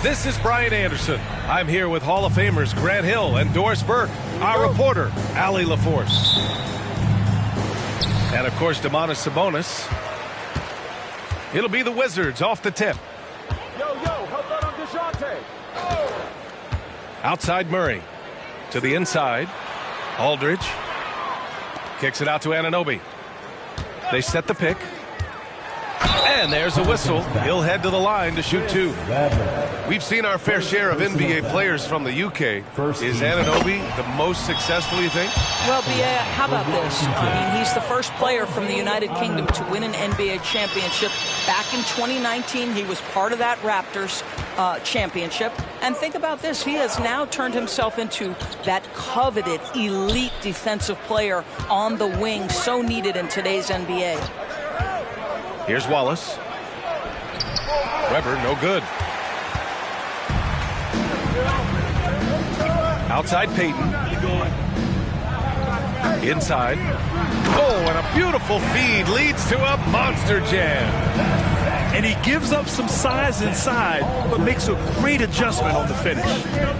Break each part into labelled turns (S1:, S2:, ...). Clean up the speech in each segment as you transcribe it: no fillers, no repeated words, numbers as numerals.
S1: This is Brian Anderson. I'm here with Hall of Famers Grant Hill and Doris Burke, our reporter, Allie LaForce. And, of course, Domantas Sabonis. It'll be the Wizards off the tip.
S2: How about on DeJounte?
S1: Outside Murray. To the inside. Aldridge. Kicks it out to Anunoby. They set the pick. And there's a whistle. He'll head to the line to shoot two. We've seen our fair share of NBA players from the UK. Is Anunoby the most successful, you think?
S3: Well, BA, how about this? I mean, he's the first player from the United Kingdom to win an NBA championship. Back in 2019, he was part of that Raptors championship. And think about this. He has now turned himself into that coveted, elite defensive player on the wing, so needed in today's NBA.
S1: Here's Wallace. Weber, no good. Outside Payton. Inside. Oh, and a beautiful feed leads to a monster jam.
S4: And he gives up some size inside, but makes a great adjustment on the finish.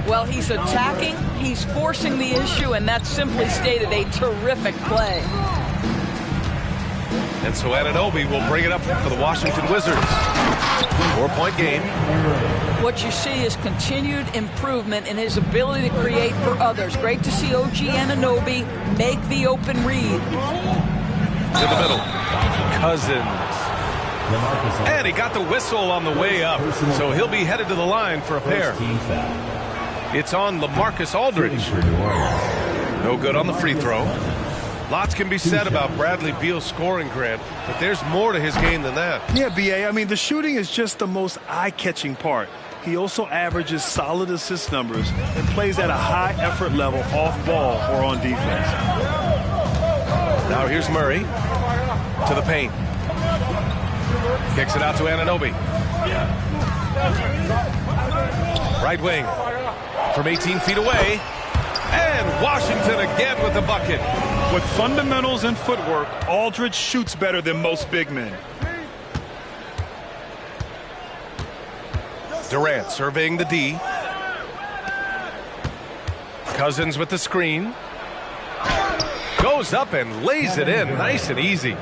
S3: Well, he's attacking, he's forcing the issue, and that's simply stated a terrific play.
S1: And so Anunoby will bring it up for the Washington Wizards. 4-point game.
S3: What you see is continued improvement in his ability to create for others. Great to see OG Anunoby make the open read.
S1: To the middle. Cousins. And he got the whistle on the way up. So he'll be headed to the line for a pair. It's on LaMarcus Aldridge. No good on the free throw. Lots can be said about Bradley Beal's scoring, Grant, but there's more to his game than that.
S4: Yeah, B.A., I mean, the shooting is just the most eye-catching part. He also averages solid assist numbers and plays at a high effort level off ball or on defense.
S1: Now here's Murray to the paint. Kicks it out to Anunoby. Right wing from 18 feet away. And Washington again with the bucket.
S4: With fundamentals and footwork, Aldridge shoots better than most big men.
S1: Durant surveying the D. Cousins with the screen. Goes up and lays it in nice and easy.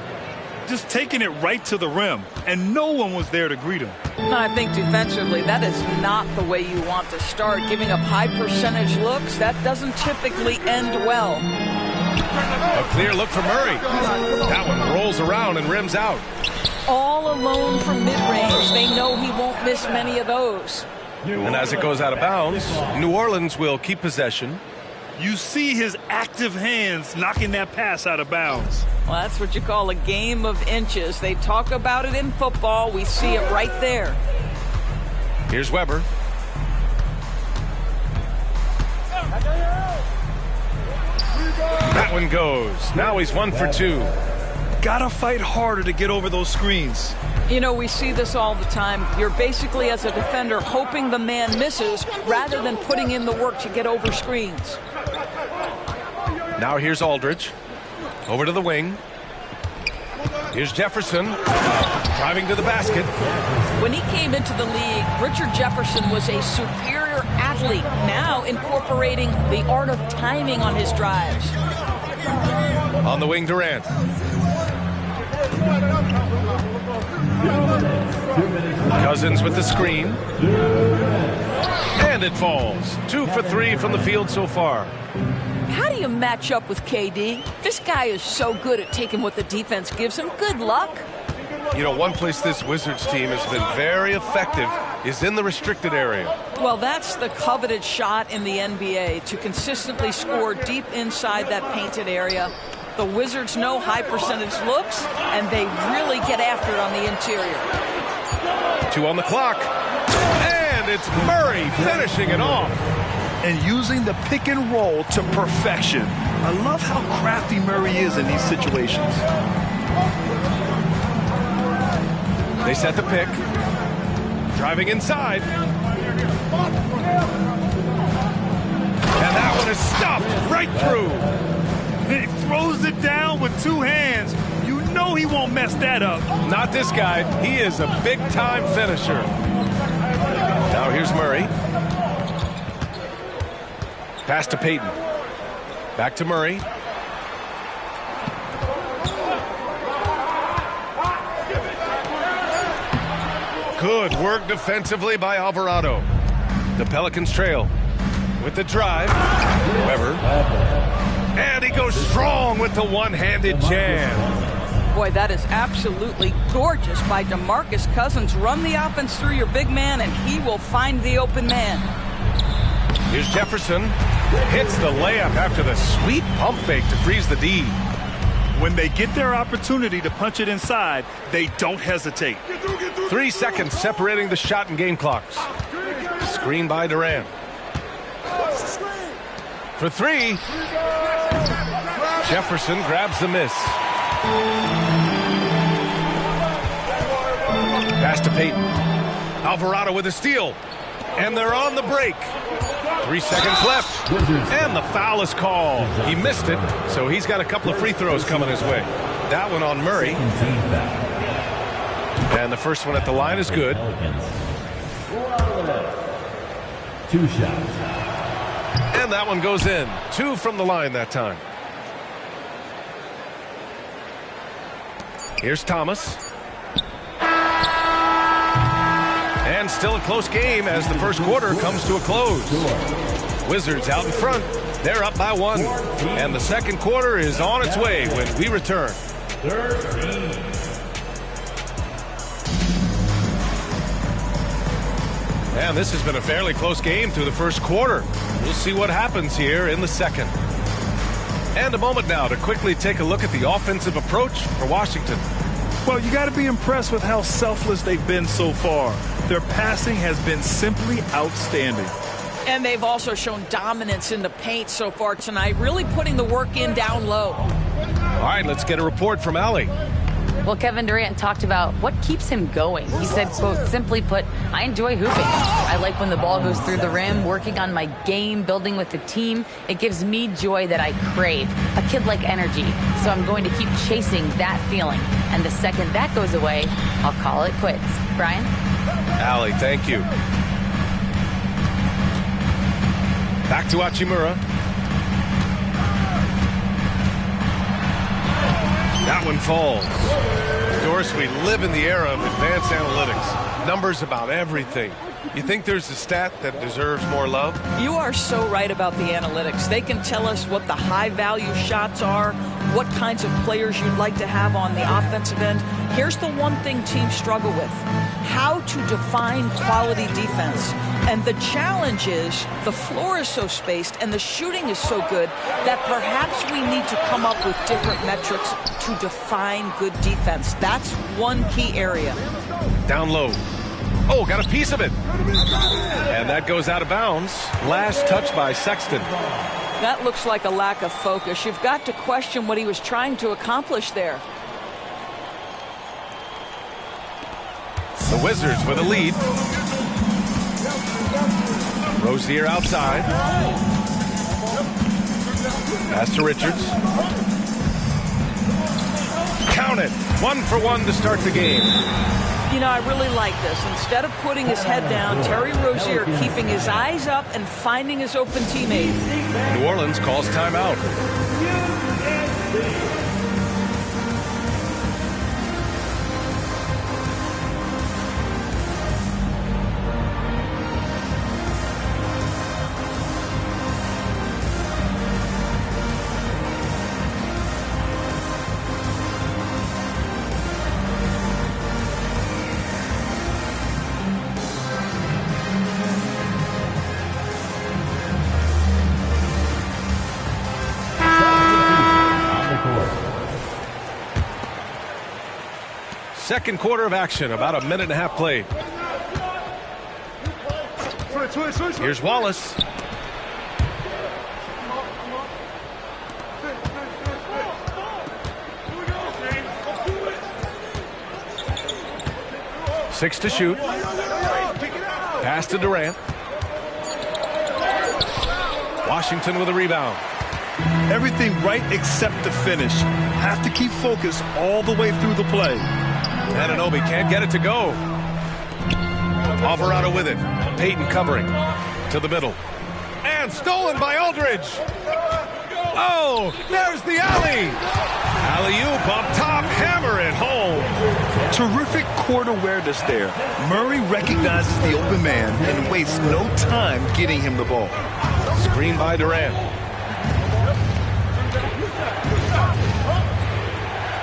S4: Just taking it right to the rim, and no one was there to greet him.
S3: I think defensively, that is not the way you want to start. Giving up high percentage looks, that doesn't typically end well.
S1: A clear look for Murray. That one rolls around and rims out.
S3: All alone from mid-range. They know he won't miss many of those.
S1: And as it goes out of bounds, New Orleans will keep possession.
S4: You see his active hands knocking that pass out of bounds.
S3: Well, that's what you call a game of inches. They talk about it in football. We see it right there.
S1: Here's Weber. That one goes. Now he's 1 for 2.
S4: Gotta fight harder to get over those screens.
S3: You know, we see this all the time. You're basically, as a defender, hoping the man misses rather than putting in the work to get over screens.
S1: Now here's Aldridge. Over to the wing. Here's Jefferson. Driving to the basket.
S3: When he came into the league, Richard Jefferson was a superior athlete, now incorporating the art of timing on his drives.
S1: On the wing, Durant. Cousins with the screen. And it falls. 2 for 3 from the field so far.
S3: How do you match up with KD? This guy is so good at taking what the defense gives him. Good luck.
S1: You know, one place this Wizards team has been very effective is in the restricted area.
S3: Well, that's the coveted shot in the NBA, to consistently score deep inside that painted area. The Wizards know high percentage looks, and they really get after it on the interior.
S1: 2 on the clock. And it's Murray finishing it off.
S4: And using the pick and roll to perfection. I love how crafty Murray is in these situations.
S1: They set the pick. Driving inside. And that one is stuffed right through.
S4: He throws it down with 2 hands. You know he won't mess that up.
S1: Not this guy. He is a big-time finisher. Now here's Murray. Pass to Payton. Back to Murray. Good work defensively by Alvarado. The Pelicans trail with the drive. Weber. And he goes strong with the one-handed jam.
S3: Boy, that is absolutely gorgeous by DeMarcus Cousins. Run the offense through your big man, and he will find the open man.
S1: Here's Jefferson. Hits the layup after the sweet pump fake to freeze the D.
S4: When they get their opportunity to punch it inside, they don't hesitate.
S1: 3 seconds separating the shot and game clocks. Screen by Durant. For three. Jefferson grabs the miss. Pass to Payton. Alvarado with a steal. And they're on the break. 3 seconds left. And the foul is called. He missed it, so he's got a couple of free throws coming his way. That one on Murray. And the first one at the line is good.
S5: 2 shots.
S1: And that one goes in. 2 from the line that time. Here's Thomas. And still a close game as the first quarter comes to a close. Wizards out in front. They're up by 1. And the second quarter is on its way when we return.
S5: 13.
S1: And this has been a fairly close game through the first quarter. We'll see what happens here in the second. And a moment now to quickly take a look at the offensive approach for Washington.
S4: Well, you got to be impressed with how selfless they've been so far. Their passing has been simply outstanding.
S3: And they've also shown dominance in the paint so far tonight, really putting the work in down low.
S1: All right, let's get a report from Allie.
S6: Well, Kevin Durant talked about what keeps him going. He said, quote, simply put, I enjoy hooping. I like when the ball goes through the rim, working on my game, building with the team. It gives me joy that I crave, a kid-like energy. So I'm going to keep chasing that feeling. And the second that goes away, I'll call it quits. Brian?
S1: Allie, thank you. Back to Hachimura. That one falls. Of course, we live in the era of advanced analytics. Numbers about everything. You think there's a stat that deserves more love?
S3: You are so right about the analytics. They can tell us what the high-value shots are, what kinds of players you'd like to have on the offensive end. Here's the one thing teams struggle with: how to define quality defense. And the challenge is the floor is so spaced and the shooting is so good that perhaps we need to come up with different metrics to define good defense. That's one key area.
S1: Down low. Oh, got a piece of it. And that goes out of bounds. Last touch by Sexton.
S3: That looks like a lack of focus. You've got to question what he was trying to accomplish there.
S1: The Wizards with a lead. Rozier outside. Pass to Richards. Count it. 1 for 1 to start the game.
S3: You know, I really like this. Instead of putting his head down, Terry Rozier keeping his eyes up and finding his open teammate.
S1: New Orleans calls timeout. Second quarter of action, about a minute and a half played. Here's Wallace. Six to shoot. Pass to Durant. Washington with a rebound.
S4: Everything right except the finish. Have to keep focus all the way through the play.
S1: Anunoby can't get it to go. Alvarado with it. Payton covering to the middle. And stolen by Aldridge. Oh, there's the alley. Alley-oop up top, hammer it home.
S4: Terrific court awareness there. Murray recognizes the open man and wastes no time getting him the ball.
S1: Screen by Durant.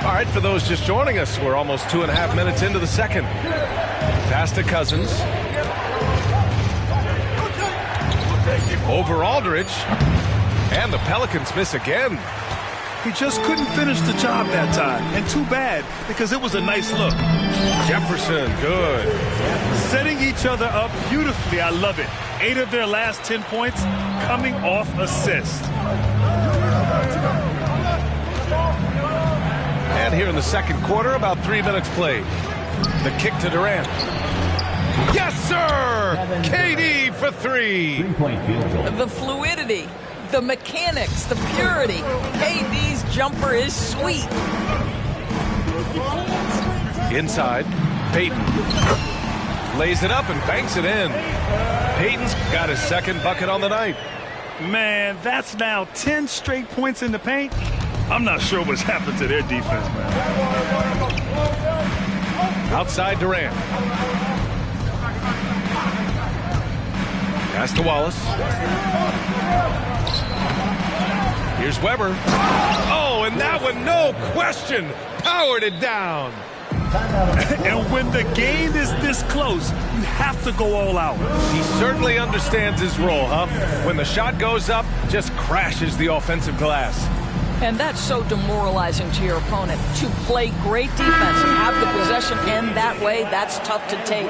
S1: All right, for those just joining us, we're almost 2.5 minutes into the second. Pass to Cousins. Over Aldridge. And the Pelicans miss again.
S4: He just couldn't finish the job that time. And too bad, because it was a nice look.
S1: Jefferson, good.
S4: Setting each other up beautifully. I love it. 8 of their last 10 points coming off assist.
S1: And here in the second quarter, about 3 minutes played. The kick to Durant. Yes, sir! KD for 3.
S5: Three-point field goal.
S3: The fluidity, the mechanics, the purity. KD's jumper is sweet.
S1: Inside, Payton lays it up and banks it in. Payton's got his second bucket on the night.
S4: Man, that's now 10 straight points in the paint. I'm not sure what's happened to their defense, man.
S1: Outside Durant. Pass to Wallace. Here's Weber. Oh, and that one, no question, powered it down.
S4: And when the game is this close, you have to go all out.
S1: He certainly understands his role, huh? When the shot goes up, just crashes the offensive glass.
S3: And that's so demoralizing to your opponent. To play great defense and have the possession end that way, that's tough to take.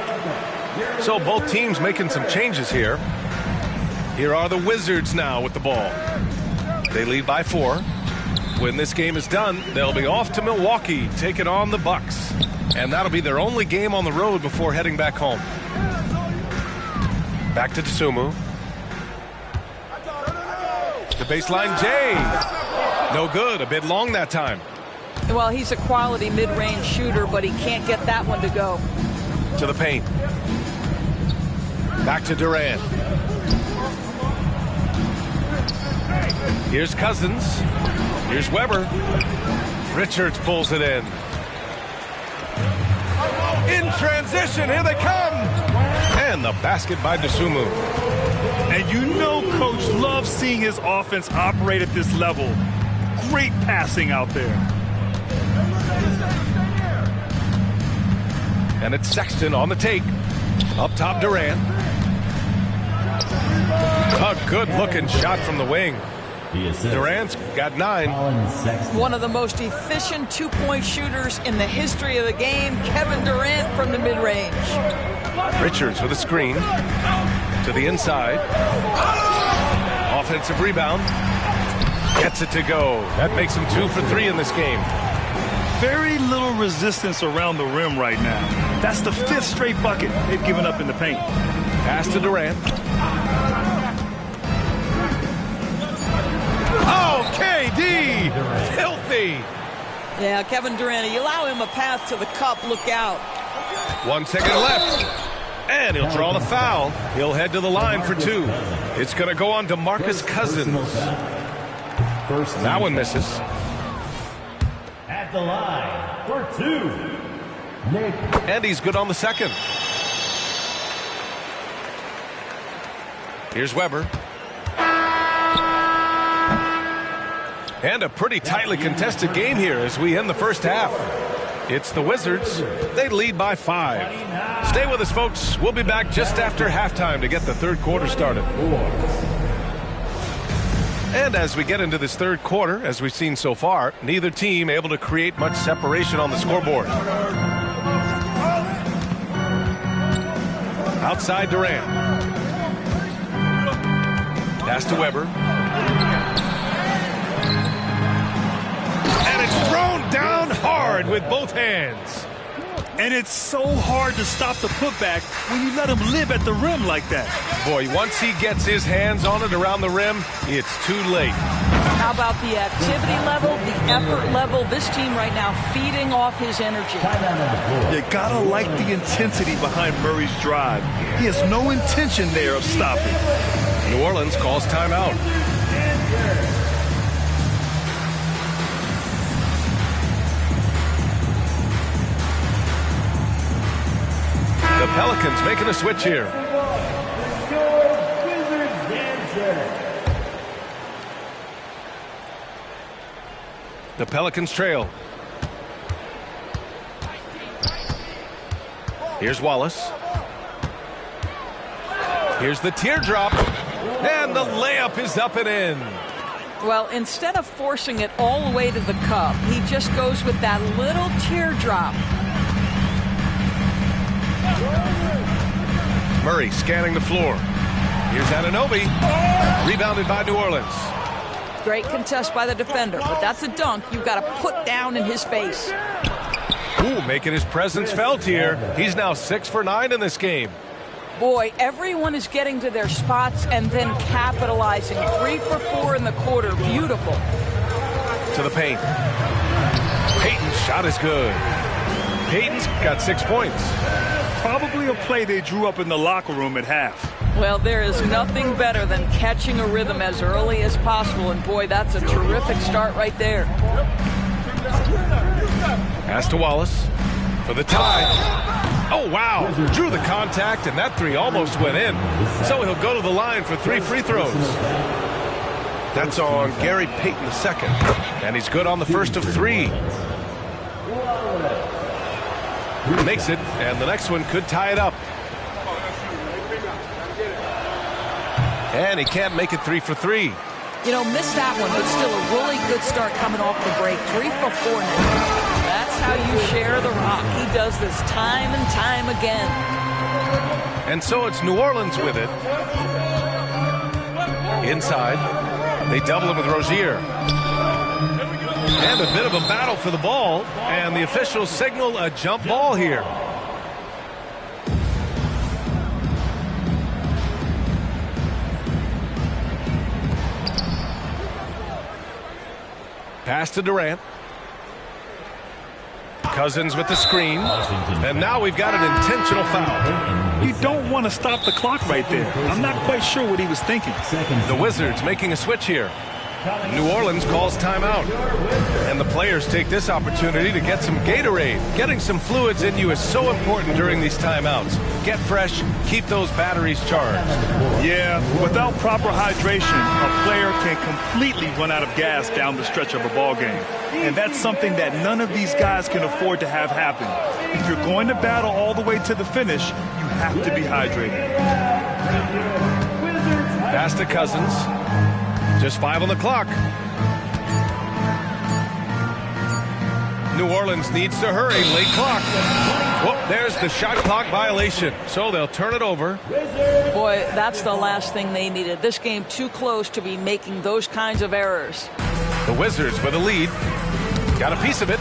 S1: So both teams making some changes here. Here are the Wizards now with the ball. They lead by 4. When this game is done, they'll be off to Milwaukee, taking on the Bucks. And that'll be their only game on the road before heading back home. Back to Dosunmu. The baseline, Jay. No good, a bit long that time.
S3: Well, he's a quality mid-range shooter, but he can't get that one to go.
S1: To the paint. Back to Durant. Here's Cousins. Here's Weber. Richards pulls it in. In transition, here they come. And the basket by Dosunmu.
S4: And you know Coach loves seeing his offense operate at this level. Great passing out there.
S1: And it's Sexton on the take. Up top, Durant. A good-looking shot from the wing. Durant's got 9.
S3: One of the most efficient two-point shooters in the history of the game, Kevin Durant from the mid-range.
S1: Richards with a screen. To the inside. Offensive rebound. Gets it to go. That makes him 2 for 3 in this game.
S4: Very little resistance around the rim right now. That's the 5th straight bucket they've given up in the paint.
S1: Pass to Durant. Oh, KD! Filthy!
S3: Yeah, Kevin Durant, you allow him a path to the cup, look out.
S1: 1 second left. And he'll draw the foul. He'll head to the line for 2. It's going to go on to Marcus Cousins. That one misses.
S5: At the line for 2. Nick.
S1: And he's good on the second. Here's Weber. And a pretty tightly contested game here as we end the first half. It's the Wizards. They lead by 5. Stay with us, folks. We'll be back just after halftime to get the third quarter started. And as we get into this third quarter, as we've seen so far, neither team able to create much separation on the scoreboard. Outside Durant. Pass to Weber. And it's thrown down hard with both hands.
S4: And it's so hard to stop the putback when you let him live at the rim like that.
S1: Boy, once he gets his hands on it around the rim, it's too late.
S3: How about the activity level, the effort level? This team right now feeding off his energy.
S4: You gotta like the intensity behind Murray's drive. He has no intention there of stopping.
S1: New Orleans calls timeout. The Pelicans making a switch here. The Pelicans trail. Here's Wallace. Here's the teardrop. And the layup is up and in.
S3: Well, instead of forcing it all the way to the cup, he just goes with that little teardrop.
S1: Murray scanning the floor. Here's Anunoby. Rebounded by New Orleans.
S3: Great contest by the defender, but that's a dunk you've got to put down in his face.
S1: Ooh, making his presence felt here. He's now 6 for 9 in this game.
S3: Boy, everyone is getting to their spots and then capitalizing. 3 for 4 in the quarter. Beautiful.
S1: To the paint. Payton's shot is good. Payton's got 6 points.
S4: Probably a play they drew up in the locker room at half.
S3: Well, there is nothing better than catching a rhythm as early as possible. And boy, that's a terrific start right there.
S1: Pass to Wallace for the tie. Oh, wow. Drew the contact, and that three almost went in. So he'll go to the line for 3 free throws. That's on Gary Payton II. And he's good on the first of 3. Makes it, and the next one could tie it up. And he can't make it 3 for 3.
S3: You know, missed that one, but still a really good start coming off the break. 3 for 4 now. That's how you share the rock. He does this time and time again.
S1: And so it's New Orleans with it. Inside. They double him with Rozier. And a bit of a battle for the ball. And the officials signal a jump ball here. Pass to Durant. Cousins with the screen. And now we've got an intentional foul.
S4: You don't want to stop the clock right there. I'm not quite sure what he was thinking.
S1: The Wizards making a switch here. New Orleans calls timeout. And the players take this opportunity to get some Gatorade. Getting some fluids in you is so important during these timeouts. Get fresh, keep those batteries charged.
S4: Yeah, without proper hydration, a player can completely run out of gas down the stretch of a ball game. And that's something that none of these guys can afford to have happen. If you're going to battle all the way to the finish, you have to be hydrated.
S1: Pass to Cousins. Just 5 on the clock. New Orleans needs to hurry. Late clock. Whoop, there's the shot clock violation. So they'll turn it over.
S3: Boy, that's the last thing they needed. This game too close to be making those kinds of errors.
S1: The Wizards with a lead. Got a piece of it.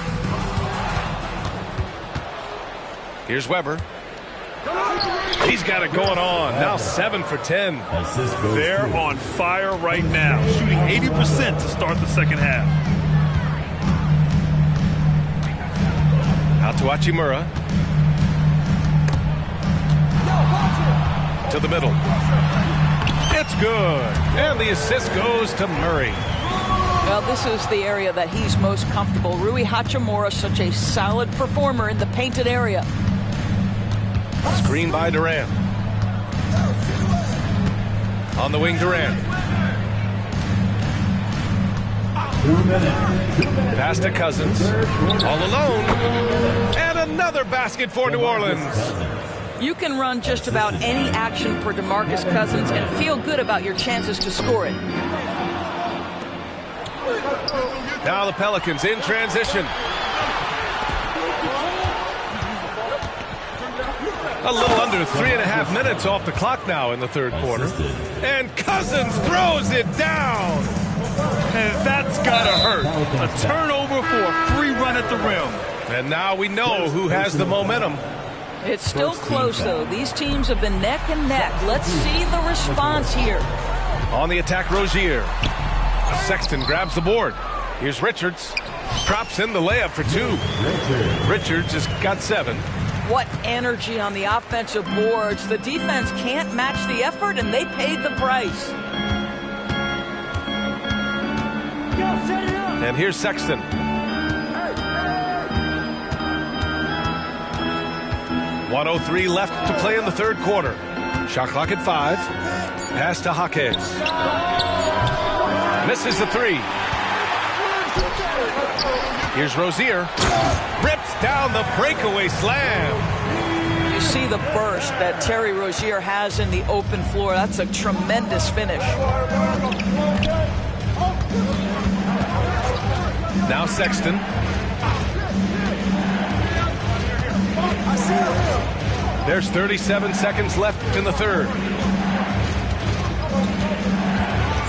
S1: Here's Weber. He's got it going on. Now 7 for 10.
S4: They're on fire right now, shooting 80% to start the second half.
S1: Out to Hachimura. To the middle. It's good. And the assist goes to Murray.
S3: Well, this is the area that he's most comfortable. Rui Hachimura, such a solid performer in the painted area.
S1: Screen by Durant. On the wing, Durant. Pass to Cousins. All alone. And another basket for New Orleans.
S3: You can run just about any action for DeMarcus Cousins and feel good about your chances to score it.
S1: Now the Pelicans in transition. A little under 3.5 minutes off the clock now in the third quarter. And Cousins throws it down.
S4: And that's gotta hurt. A turnover for a free run at the rim.
S1: And now we know who has the momentum.
S3: It's still close, though. These teams have been neck and neck. Let's see the response here.
S1: On the attack, Rozier. Sexton grabs the board. Here's Richards. Drops in the layup for 2. Richards has got 7.
S3: What energy on the offensive boards. The defense can't match the effort, and they paid the price.
S1: And here's Sexton. .103 left to play in the third quarter. Shot clock at 5. Pass to Jaquez. Misses the 3. Here's Rozier. Rips down the breakaway slam.
S3: You see the burst that Terry Rozier has in the open floor. That's a tremendous finish.
S1: Now Sexton. There's 37 seconds left in the third.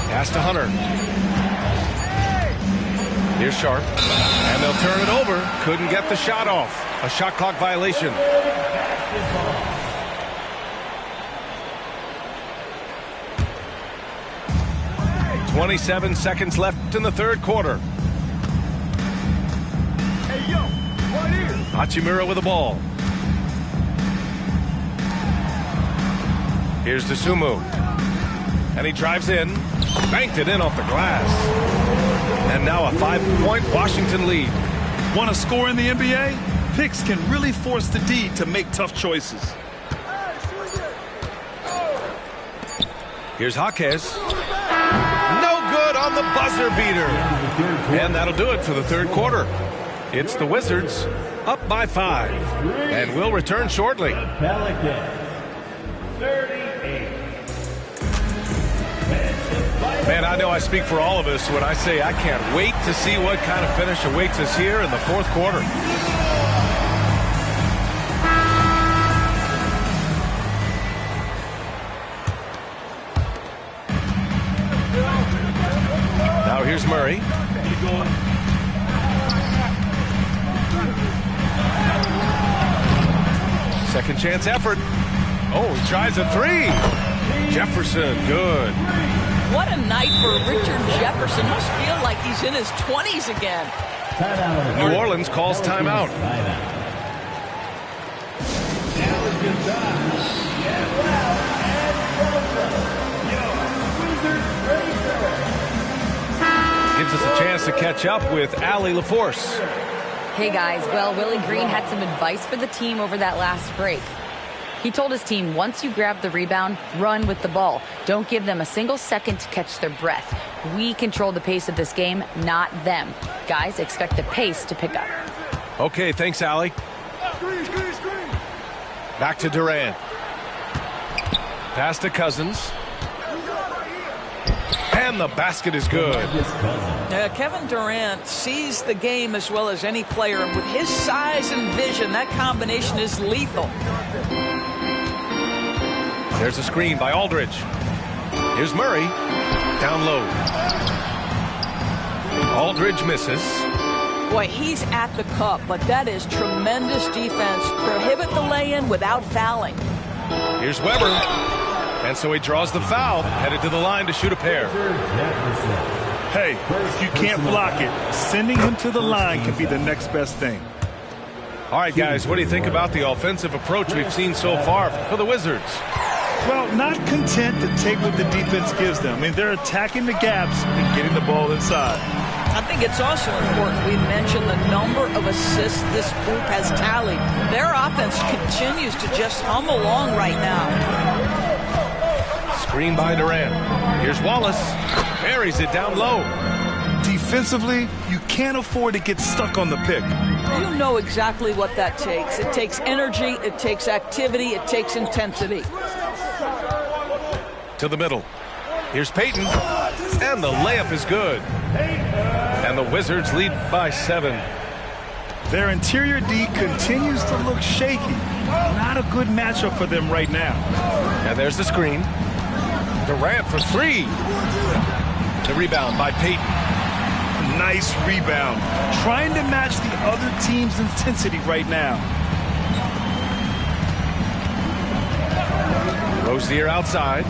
S1: Pass to Hunter. Here's Sharp. And they'll turn it over. Couldn't get the shot off. A shot clock violation. .27 seconds left in the third quarter. Hachimura with the ball. Here's Dosunmu. And he drives in. Banked it in off the glass. And now a 5-point Washington lead.
S4: Want to score in the NBA? Picks can really force the D to make tough choices.
S1: Here's Jaquez. No good on the buzzer beater. And that'll do it for the third quarter. It's the Wizards up by 5. And we'll return shortly. Man, I know I speak for all of us when I say I can't wait to see what kind of finish awaits us here in the fourth quarter. Now here's Murray. Second chance effort. Oh, he tries a 3. Jefferson, good.
S3: What a night for Richard Jefferson. Must feel like he's in his 20s again.
S1: New Orleans calls timeout. Gives us a chance to catch up with Allie LaForce.
S6: Hey guys, well, Willie Green had some advice for the team over that last break. He told his team, once you grab the rebound, run with the ball. Don't give them a single second to catch their breath. We control the pace of this game, not them. Guys, expect the pace to pick up.
S1: Okay, thanks, Allie. Back to Durant. Pass to Cousins. And the basket is good.
S3: Kevin Durant sees the game as well as any player. And with his size and vision, that combination is lethal.
S1: There's a screen by Aldridge. Here's Murray. Down low. Aldridge misses.
S3: Boy, he's at the cup, but that is tremendous defense. Prohibit the lay-in without fouling.
S1: Here's Weber. And so he draws the foul, headed to the line to shoot a pair.
S4: Hey, if you can't block it, sending him to the line can be the next best thing.
S1: All right, guys, what do you think about the offensive approach we've seen so far for the Wizards?
S4: Well, not content to take what the defense gives them. I mean, they're attacking the gaps and getting the ball inside.
S3: I think it's also important we mention the number of assists this group has tallied. Their offense continues to just hum along right now.
S1: Screen by Durant. Here's Wallace. Buries it down low.
S4: Defensively, you can't afford to get stuck on the pick.
S3: You know exactly what that takes. It takes energy, it takes activity, it takes intensity.
S1: To the middle. Here's Payton. And the layup is good. And the Wizards lead by 7.
S4: Their interior D continues to look shaky. Not a good matchup for them right now.
S1: And there's the screen. Durant for 3. The rebound by Payton.
S4: nice rebound. Trying to match the other team's intensity right now.
S1: Rozier outside.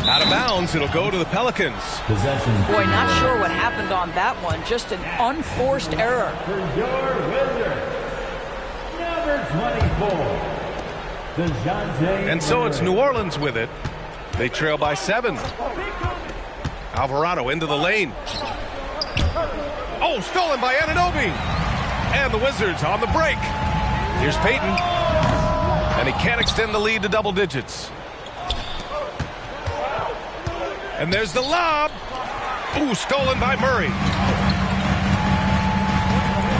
S1: Out of bounds, it'll go to the Pelicans.
S5: Possession.
S3: Boy, not sure what happened on that one. Just an unforced error.
S5: For your Wizards, number 24, DeJounte.
S1: And so it's New Orleans with it. They trail by 7. Alvarado into the lane. Oh, stolen by Anunoby. And the Wizards on the break. Here's Payton. And he can't extend the lead to double digits. And there's the lob. Ooh, stolen by Murray.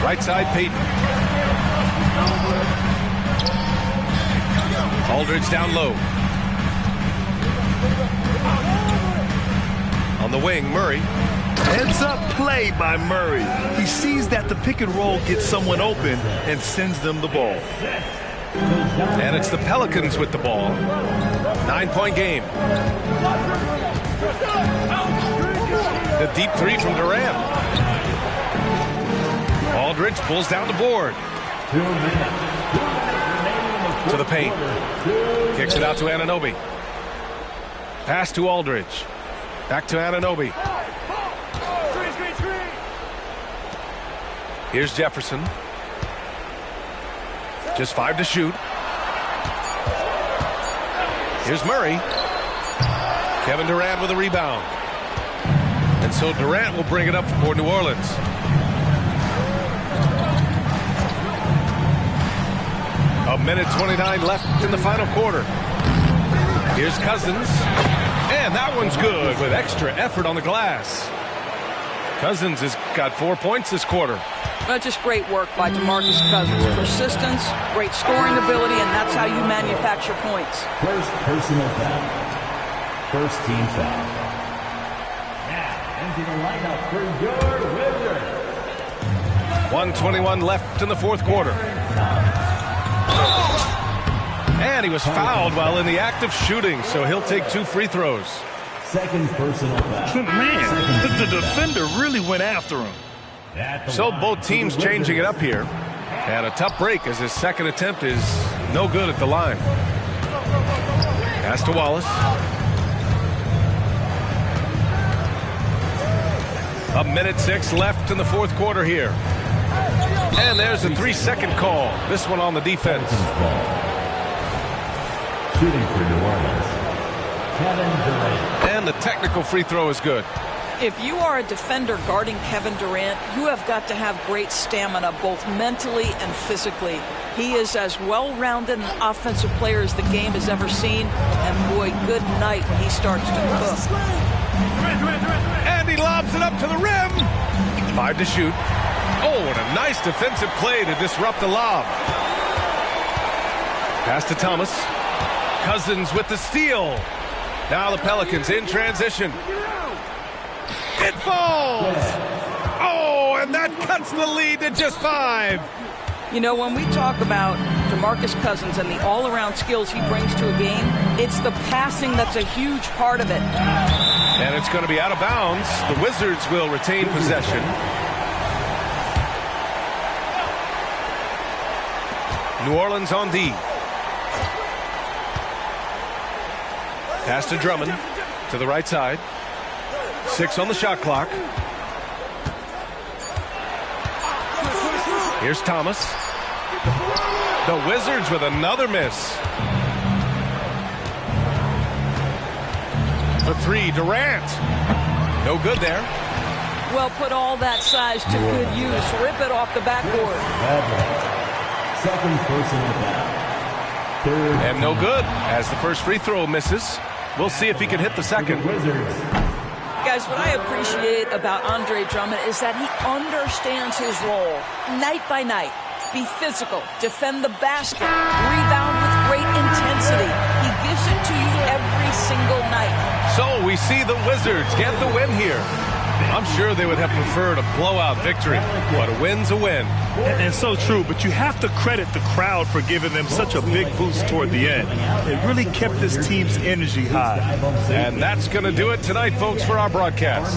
S1: Right side, Payton. Aldridge down low. On the wing, Murray.
S4: Heads up play by Murray. He sees that the pick and roll gets someone open and sends them the ball.
S1: And it's the Pelicans with the ball. 9-point game. The deep three from Durant. Aldridge pulls down the board.
S5: 2 minutes.
S1: To the paint. Kicks it out to Anunoby. Pass to Aldridge. Back to Anunoby. Here's Jefferson. Just 5 to shoot. Here's Murray. Kevin Durant with a rebound. And so Durant will bring it up for New Orleans. A minute 29 left in the final quarter. Here's Cousins. And that one's good with extra effort on the glass. Cousins has got 4 points this quarter.
S3: Well, just great work by DeMarcus Cousins. Persistence, great scoring ability, and that's how you manufacture points.
S5: First personal foul. First team foul. Now, into the lineup for your Wizards.
S1: 1:21 left in the fourth quarter. And he was fouled while in the act of shooting, so he'll take 2 free throws.
S5: Second personal foul.
S4: Man, the defender really went after him.
S1: So both teams changing it up here. And a tough break as his second attempt is no good at the line. Pass to Wallace. A minute 6 left in the fourth quarter here. And there's a 3-second call. This one on the defense.
S5: Shooting for New Orleans, Kevin Durant.
S1: And the technical free throw is good.
S3: If you are a defender guarding Kevin Durant, you have got to have great stamina, both mentally and physically. He is as well-rounded an offensive player as the game has ever seen. And boy, good night when he starts to cook.
S1: And he lobs it up to the rim. 5 to shoot. Oh, and a nice defensive play to disrupt the lob. Pass to Thomas. Cousins with the steal. Now the Pelicans in transition. It falls. Oh, and that cuts the lead to just 5.
S3: You know, when we talk about DeMarcus Cousins and the all-around skills he brings to a game, it's the passing that's a huge part of it.
S1: And it's going to be out of bounds. The Wizards will retain possession. New Orleans on D. Pass to Drummond to the right side. 6 on the shot clock. Here's Thomas. The Wizards with another miss. For 3, Durant. No good there.
S3: Well, put all that size to good use. Rip it off the backboard.
S5: Second personal foul. Third.
S1: And no good as the first free throw misses. We'll see if he can hit the second.
S5: Wizards.
S3: Guys, what I appreciate about Andre Drummond is that he understands his role night by night. Be physical, defend the basket, rebound with great intensity. He gives it to you every single night.
S1: So we see the Wizards get the win here. I'm sure they would have preferred a blowout victory, but a win's a win.
S4: And so true, but you have to credit the crowd for giving them such a big boost toward the end. It really kept this team's energy high.
S1: And that's going to do it tonight, folks, for our broadcast.